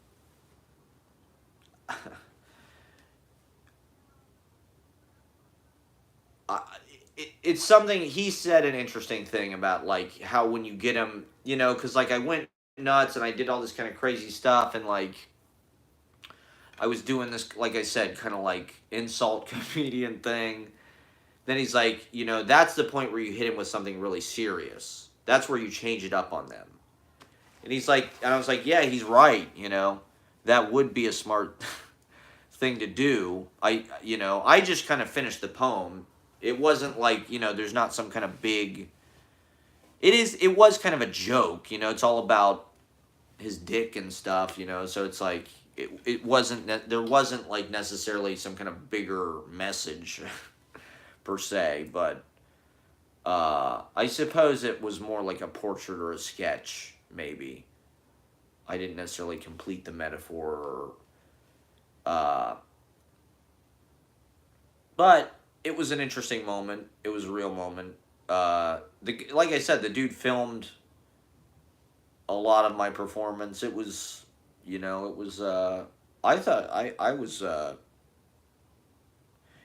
it's something, he said an interesting thing about, like, how when you get him, because, like, I went nuts and I did all this kind of crazy stuff, and, like, I was doing this, like I said, kind of like insult comedian thing. Then he's like, that's the point where you hit him with something really serious. That's where you change it up on them. And he's like, and I was like, yeah, he's right, that would be a smart thing to do. I just kind of finished the poem. It wasn't like, there's not some kind of big, it was kind of a joke, it's all about his dick and stuff, so it's like, it wasn't, there wasn't, like, necessarily some kind of bigger message per se, but I suppose it was more like a portrait or a sketch, maybe. I didn't necessarily complete the metaphor, or, but it was an interesting moment. It was a real moment. Like I said, the dude filmed a lot of my performance. It was, it was, I thought, I was,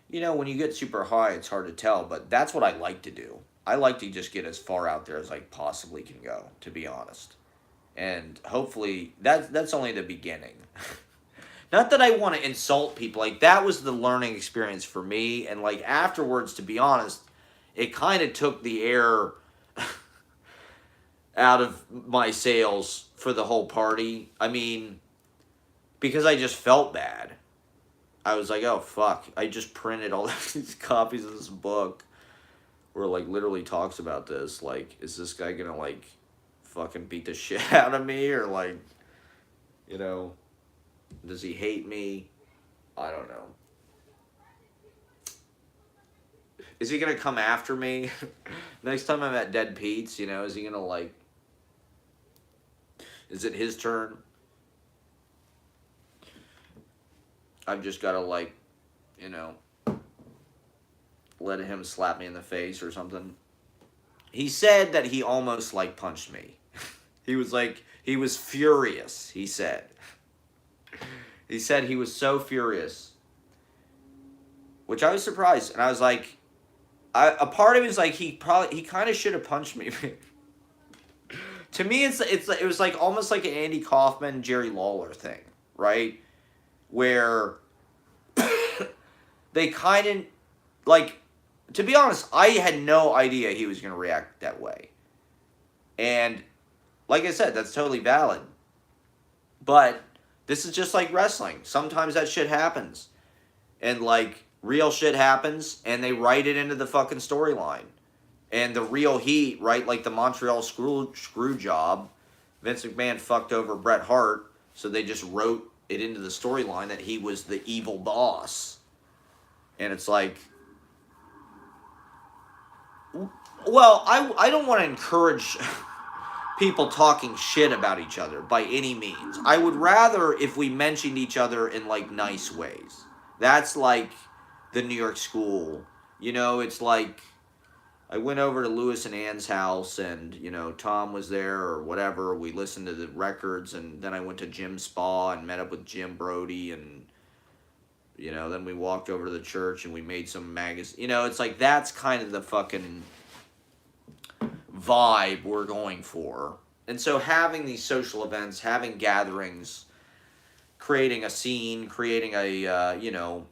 when you get super high, it's hard to tell, but that's what I like to do. I like to just get as far out there as I possibly can go, to be honest. And hopefully, that's only the beginning. Not that I want to insult people. Like, that was the learning experience for me. And, like, afterwards, to be honest, it kind of took the air out of my sails for the whole party. I mean, because I just felt bad. I was like, oh, fuck. I just printed all these copies of this book where, like, literally talks about this. Like, is this guy gonna, like, fucking beat the shit out of me? Or, like, does he hate me? I don't know. Is he gonna come after me? Next time I'm at Dead Pete's, is he gonna, like, is it his turn? I've just gotta, like, let him slap me in the face or something. He said that he almost, like, punched me. He was like, he was furious, he said. He said he was so furious. Which I was surprised. And I was like, a part of me was like, he kind of should have punched me. To me, it was like almost like an Andy Kaufman, Jerry Lawler thing, right? Where they kind of, like, to be honest, I had no idea he was going to react that way. And, like I said, that's totally valid. But this is just like wrestling. Sometimes that shit happens. And, like, real shit happens, and they write it into the fucking storyline. And the real heat, right, like the Montreal screw job, Vince McMahon fucked over Bret Hart, so they just wrote it into the storyline that he was the evil boss. And it's like, Well, I don't want to encourage people talking shit about each other by any means. I would rather if we mentioned each other in like nice ways. That's like the New York school. It's like I went over to Lewis and Ann's house, and Tom was there or whatever. We listened to the records, and then I went to Jim's spa and met up with Jim Brody, and then we walked over to the church and we made some magazine. It's like that's kind of the fucking vibe we're going for. And so having these social events, having gatherings, creating a scene, creating a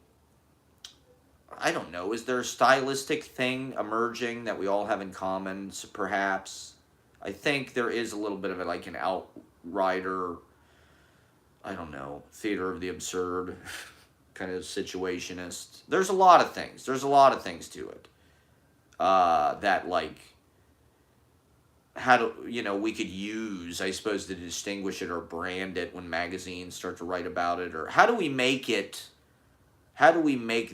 I don't know, is there a stylistic thing emerging that we all have in common, perhaps? I think there is a little bit of it, like an outrider, I don't know, theater of the absurd kind of situationist. There's a lot of things. There's a lot of things to it. That, like, how do, we could use, I suppose, to distinguish it or brand it when magazines start to write about it, or how do we make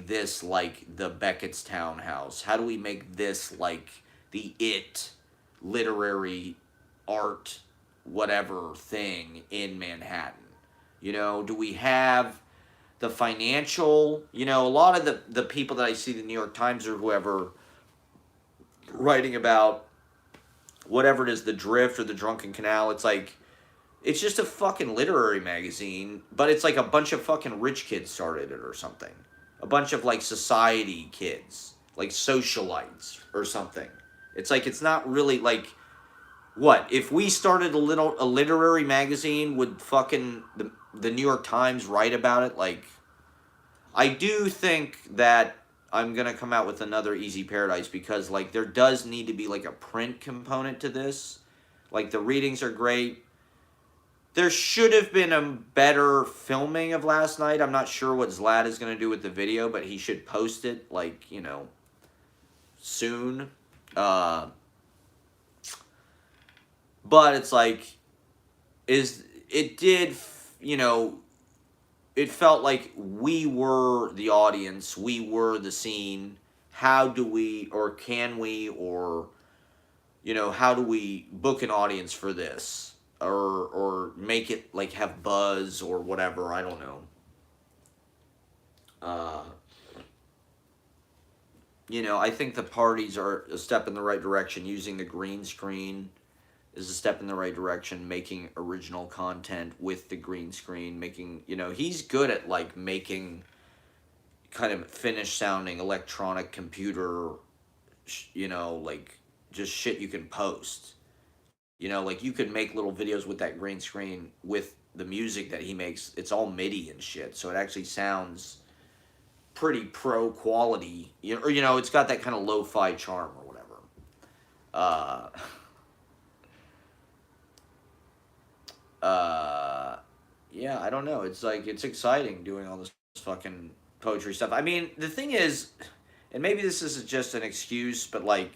this like the Beckett's Townhouse? How do we make this like the It literary art whatever thing in Manhattan? Do we have the financial, a lot of the people that I see the New York Times or whoever writing about whatever it is, the Drift or the Drunken Canal, it's like it's just a fucking literary magazine, but it's like a bunch of fucking rich kids started it or something. A bunch of like society kids, like socialites or something. It's like it's not really like what if we started a literary magazine, would fucking the New York Times write about it? Like, I do think that I'm gonna come out with another Easy Paradise because like there does need to be like a print component to this. Like the readings are great. There should have been a better filming of last night. I'm not sure what Zlad is going to do with the video, but he should post it, like, soon. But it's like, it felt like we were the audience, we were the scene. How do we, or can we, or, how do we book an audience for this? Or make it like have buzz or whatever, I don't know. I think the parties are a step in the right direction. Using the green screen is a step in the right direction. Making original content with the green screen, making, he's good at like making kind of finished sounding electronic computer, like just shit you can post. Like you could make little videos with that green screen with the music that he makes. It's all MIDI and shit, so it actually sounds pretty pro quality. It's got that kind of lo-fi charm or whatever. Yeah, I don't know. It's like, it's exciting doing all this fucking poetry stuff. I mean, the thing is, and maybe this is just an excuse, but like,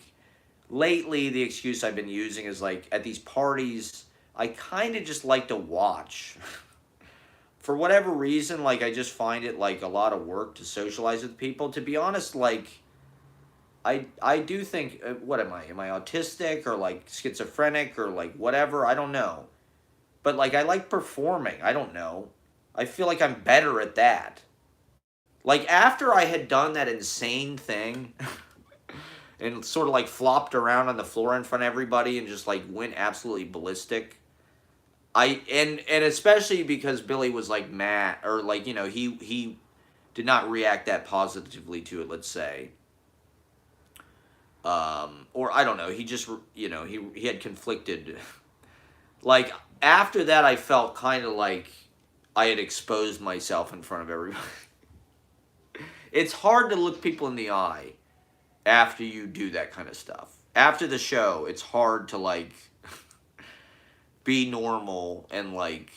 lately the excuse I've been using is like at these parties I kind of just like to watch for whatever reason. Like I just find it like a lot of work to socialize with people, to be honest. Like I do think what am I autistic or like schizophrenic or like whatever, I don't know, but like I like performing. I don't know, I feel like I'm better at that. Like after I had done that insane thing and sort of like flopped around on the floor in front of everybody and just like went absolutely ballistic. And especially because Billy was like mad, or like, he did not react that positively to it, let's say. Or I don't know, he just, he had conflicted. Like after that I felt kind of like I had exposed myself in front of everybody. It's hard to look people in the eye after you do that kind of stuff. After the show, it's hard to like be normal and like,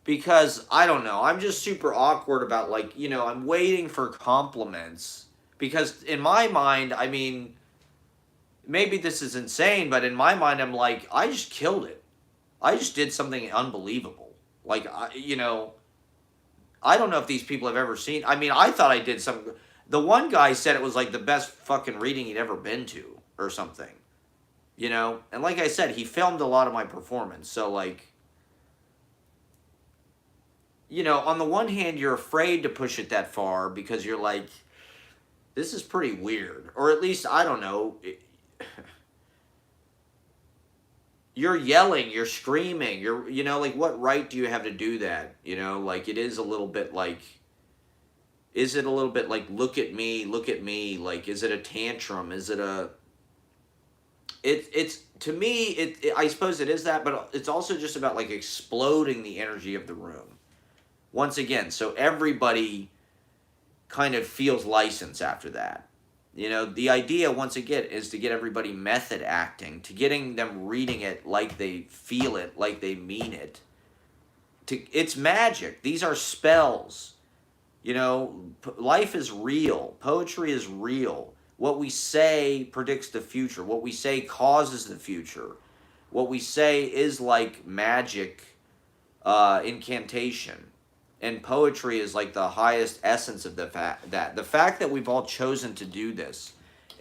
because I don't know, I'm just super awkward about like, I'm waiting for compliments because in my mind, I mean, maybe this is insane, but in my mind I'm like, I just killed it. I just did something unbelievable. Like, I don't know if these people have ever seen, I mean, I thought I did something. The one guy said it was like the best fucking reading he'd ever been to. or something, you know? And like I said, he filmed a lot of my performance. So, like, you know, on the one hand, you're afraid to push it that far because you're like, this is pretty weird. Or at least, I don't know. You're yelling, you're screaming, you know, like, what right do you have to do that? You know, like, it is a little bit like, is it a little bit like, look at me, look at me? Like, is it a tantrum? Is it a, it's, to me, I suppose it is that, but it's also just about, like, exploding the energy of the room. Once again, so everybody kind of feels license after that. You know, the idea, once again, is to get everybody method acting, to getting them reading it like they feel it, like they mean it. It's magic. These are spells. You know, life is real. Poetry is real. What we say predicts the future. What we say causes the future. What we say is like magic incantation. And poetry is like the highest essence of the fact that we've all chosen to do this,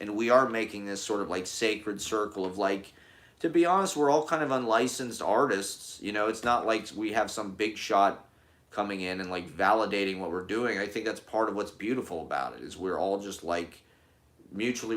and we are making this sort of like sacred circle of, like, to be honest, we're all kind of unlicensed artists. You know, it's not like we have some big shot coming in and like validating what we're doing. I think that's part of what's beautiful about it, is we're all just like mutually